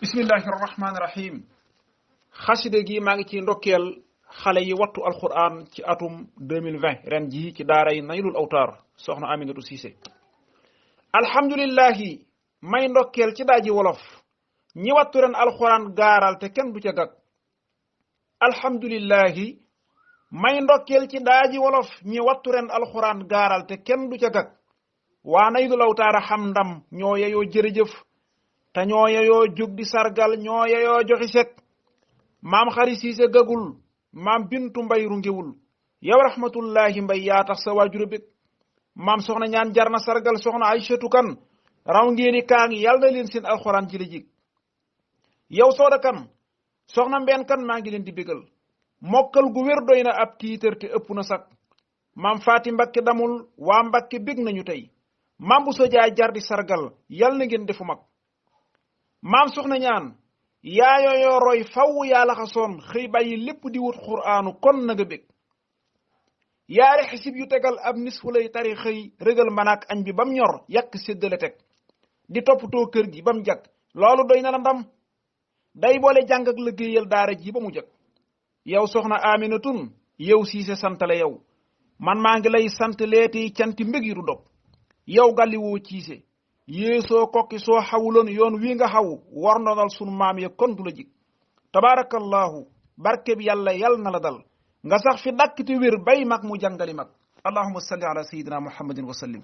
bismillahi rahmaani rahim xaside gi maa ngi ci ndokkeel xale yi wattu alquran ci atum 2020 ren jii ci daara yi Naylul Awtaar soxna Aminatu Cissé alhamdulillahi may ndokkeel ci daaji wolof ñi wattu ren alquran gaaral te kenn du ca gag alhamdulillahi may ndokkeel ci daaji wolof ñi wattu ren alquran gaaral te kenn du ca gag waa Naylul Awtaar xam ndam ñoo yeyoo jërëjëf te ñoo yeyoo jóg di sargal ñoo yeyoo joxi sek maam xari siise gagul maam bintu mbay rungewul yow rahmatullahi mbay yaa tax sa waajur bég maam soxna ñaan jar na sargal soxna Aysatu kan raw ngeeni kaa ngi yàlla na leen seen alxuraan ci la jig yow sooda kan soxna mbeen kan maa ngi leen di bégal mokkal gu wér doy na ab tiitër te ëpp na sak maam faati mbakke damul waa mbakke bég nañu tey maam bu sa jaay jar di sargal yàlla na ngeen defu mag maam soxna ñaan yaayoyoo roy faw yaa laxasoon xëy bàyyi lépp di wut xuraanu kon na nga bég yaari xisib yu tegal ab nisfu lay tari xëy rëgal manaak añ bi bam ñor yàq séddale teg di toppatoo kër gi bam jag loolu doy na la ndam day boole jàng ak liggéeyal daara ji ba mu jag yow soxna Aminatun yow siise santale yow man maa ngi lay sant leeti canti mbég yi du dog yow gàlliwoo ciise yéesoo kokki soo xawuloon yoon wi nga xaw war ndonal sunu maam ya kon du la jig tabarakallahu barke bi yàlla yal na la dal nga sax fi dàkk te wér bay mag mu jàngali mag allahumma salli ala sayyidina muhammadin wa sallim